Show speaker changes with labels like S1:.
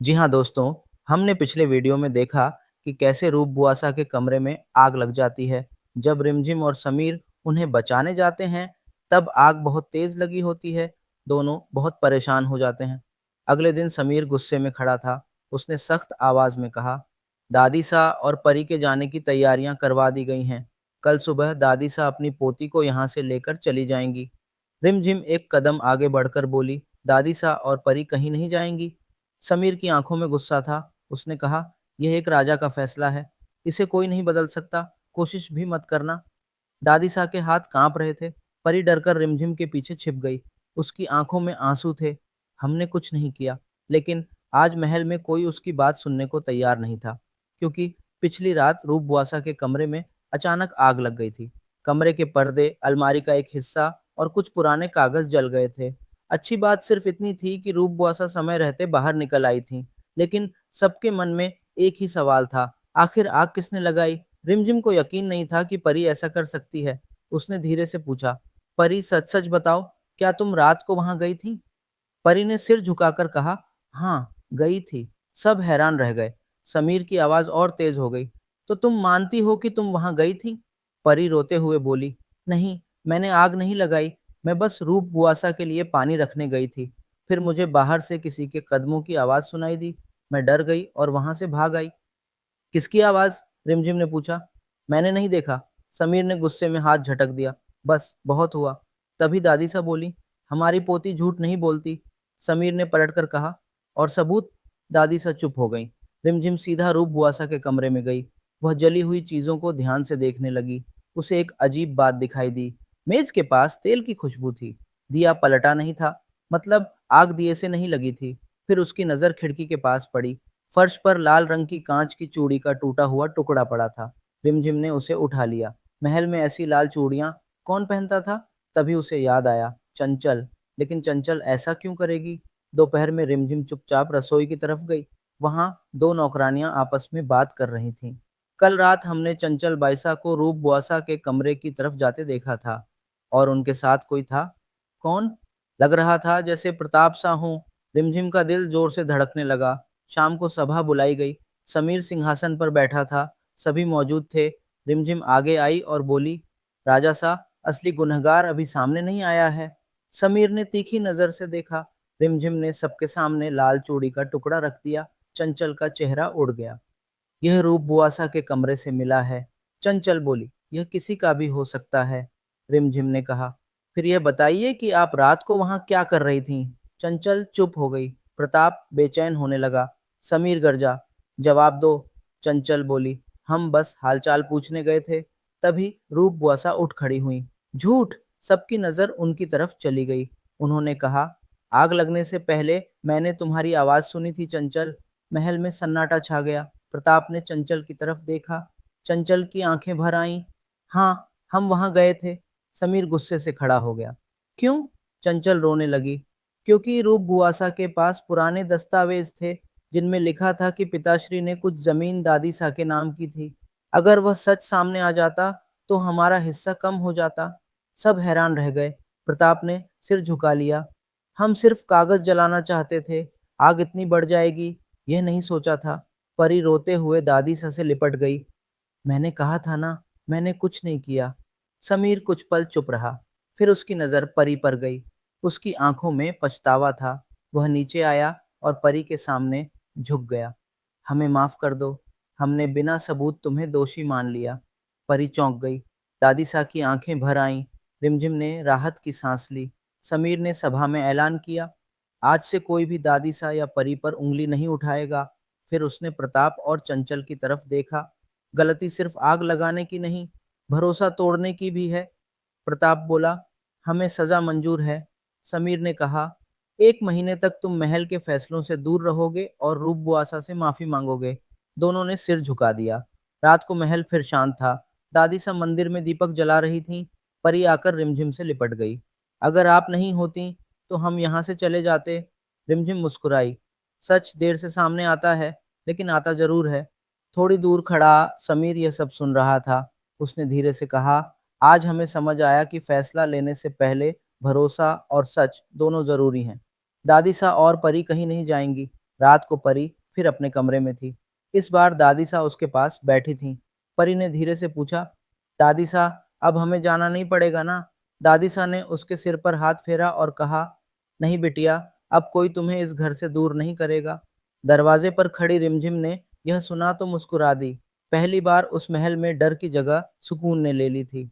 S1: जी हाँ दोस्तों, हमने पिछले वीडियो में देखा कि कैसे रूप बुआसा के कमरे में आग लग जाती है। जब रिमझिम और समीर उन्हें बचाने जाते हैं, तब आग बहुत तेज लगी होती है। दोनों बहुत परेशान हो जाते हैं। अगले दिन समीर गुस्से में खड़ा था। उसने सख्त आवाज में कहा, दादी सा और परी के जाने की तैयारियां करवा दी गई हैं। कल सुबह दादी सा अपनी पोती को यहाँ से लेकर चली जाएंगी। रिमझिम एक कदम आगे बढ़कर बोली, दादी सा और परी कहीं नहीं जाएंगी। समीर की आंखों में गुस्सा था। उसने कहा, यह एक राजा का फैसला है। इसे कोई नहीं बदल सकता। कोशिश भी मत करना। दादी सा के हाथ कांप रहे थे। परी डरकर रिमझिम के पीछे छिप गई। उसकी आंखों में आंसू थे। हमने कुछ नहीं किया, लेकिन आज महल में कोई उसकी बात सुनने को तैयार नहीं था, क्योंकि पिछली रात रूप बुआसा के कमरे में अचानक आग लग गई थी। कमरे के पर्दे, अलमारी का एक हिस्सा और कुछ पुराने कागज जल गए थे। अच्छी बात सिर्फ इतनी थी कि रूप बुआसा समय रहते बाहर निकल आई थी, लेकिन सबके मन में एक ही सवाल था, आखिर आग किसने लगाई? रिमझिम को यकीन नहीं था कि परी ऐसा कर सकती है। उसने धीरे से पूछा, परी सच सच बताओ, क्या तुम रात को वहां गई थी? परी ने सिर झुकाकर कहा, हाँ, गई थी। सब हैरान रह गए। समीर की आवाज और तेज हो गई, तो तुम मानती हो कि तुम वहां गई थी? परी रोते हुए बोली, नहीं, मैंने आग नहीं लगाई। मैं बस रूप बुआसा के लिए पानी रखने गई थी। फिर मुझे बाहर से किसी के कदमों की आवाज सुनाई दी। मैं डर गई और वहां से भाग आई। किसकी आवाज? रिमझिम ने पूछा। मैंने नहीं देखा। समीर ने गुस्से में हाथ झटक दिया। बस बहुत हुआ। तभी दादी सा बोली, हमारी पोती झूठ नहीं बोलती। समीर ने पलटकर कहा, और सबूत? दादी सा चुप हो गई। रिमझिम सीधा रूप बुआसा के कमरे में गई। वह जली हुई चीजों को ध्यान से देखने लगी। उसे एक अजीब बात दिखाई दी। मेज के पास तेल की खुशबू थी। दिया पलटा नहीं था, मतलब आग दिए से नहीं लगी थी। फिर उसकी नजर खिड़की के पास पड़ी। फर्श पर लाल रंग की कांच की चूड़ी का टूटा हुआ टुकड़ा पड़ा था। रिमझिम ने उसे उठा लिया। महल में ऐसी लाल चूड़ियां कौन पहनता था? तभी उसे याद आया, चंचल। लेकिन चंचल ऐसा क्यों करेगी? दोपहर में रिमझिम चुपचाप रसोई की तरफ गई। वहां दो नौकरानियां आपस में बात कर रही थीं। कल रात हमने चंचल बाईसा को रूप बुआसा के कमरे की तरफ जाते देखा था। और उनके साथ कोई था। कौन? लग रहा था जैसे प्रताप सा हो। रिमझिम का दिल जोर से धड़कने लगा। शाम को सभा बुलाई गई। समीर सिंहासन पर बैठा था। सभी मौजूद थे। रिमझिम आगे आई और बोली, राजा सा, असली गुनहगार अभी सामने नहीं आया है। समीर ने तीखी नजर से देखा। रिमझिम ने सबके सामने लाल चूड़ी का टुकड़ा रख दिया। चंचल का चेहरा उड़ गया। यह रूप बुआसा के कमरे से मिला है। चंचल बोली, यह किसी का भी हो सकता है। रिमझिम ने कहा, फिर यह बताइए कि आप रात को वहां क्या कर रही थीं? चंचल चुप हो गई। प्रताप बेचैन होने लगा। समीर गरजा, जवाब दो। चंचल बोली, हम बस हालचाल पूछने गए थे। तभी रूप बुआसा उठ खड़ी हुई। झूठ! सबकी नजर उनकी तरफ चली गई। उन्होंने कहा, आग लगने से पहले मैंने तुम्हारी आवाज सुनी थी चंचल। महल में सन्नाटा छा गया। प्रताप ने चंचल की तरफ देखा। चंचल की आंखें भर आईं। हाँ, हम वहां गए थे। समीर गुस्से से खड़ा हो गया। क्यों? चंचल रोने लगी। क्योंकि रूप बुआसा के पास पुराने दस्तावेज थे, जिनमें लिखा था कि पिताश्री ने कुछ जमीन दादी सा के नाम की थी। अगर वह सच सामने आ जाता, तो हमारा हिस्सा कम हो जाता। सब हैरान रह गए। प्रताप ने सिर झुका लिया। हम सिर्फ कागज जलाना चाहते थे। आग इतनी बढ़ जाएगी, यह नहीं सोचा था। परी रोते हुए दादी सा से लिपट गई। मैंने कहा था ना, मैंने कुछ नहीं किया। समीर कुछ पल चुप रहा। फिर उसकी नजर परी पर गई। उसकी आंखों में पछतावा था। वह नीचे आया और परी के सामने झुक गया। हमें माफ कर दो। हमने बिना सबूत तुम्हें दोषी मान लिया। परी चौंक गई। दादी सा की आंखें भर आईं। रिमझिम ने राहत की सांस ली। समीर ने सभा में ऐलान किया, आज से कोई भी दादी सा या परी पर उंगली नहीं उठाएगा। फिर उसने प्रताप और चंचल की तरफ देखा। गलती सिर्फ आग लगाने की नहीं, भरोसा तोड़ने की भी है। प्रताप बोला, हमें सजा मंजूर है। समीर ने कहा, 1 महीने तक तुम महल के फैसलों से दूर रहोगे और रूप बुआसा से माफी मांगोगे। दोनों ने सिर झुका दिया। रात को महल फिर शांत था। दादी सा मंदिर में दीपक जला रही थी। परी आकर रिमझिम से लिपट गई। अगर आप नहीं होती तो हम यहाँ से चले जाते। रिमझिम मुस्कुराई। सच देर से सामने आता है, लेकिन आता जरूर है। थोड़ी दूर खड़ा समीर यह सब सुन रहा था। उसने धीरे से कहा, आज हमें समझ आया कि फैसला लेने से पहले भरोसा और सच दोनों जरूरी हैं। दादी सा और परी कहीं नहीं जाएंगी। रात को परी फिर अपने कमरे में थी। इस बार दादी सा उसके पास बैठी थीं। परी ने धीरे से पूछा, दादी सा, अब हमें जाना नहीं पड़ेगा ना? दादी सा ने उसके सिर पर हाथ फेरा और कहा, नहीं बिटिया, अब कोई तुम्हें इस घर से दूर नहीं करेगा। दरवाजे पर खड़ी रिमझिम ने यह सुना तो मुस्कुरा दी। पहली बार उस महल में डर की जगह सुकून ने ले ली थी।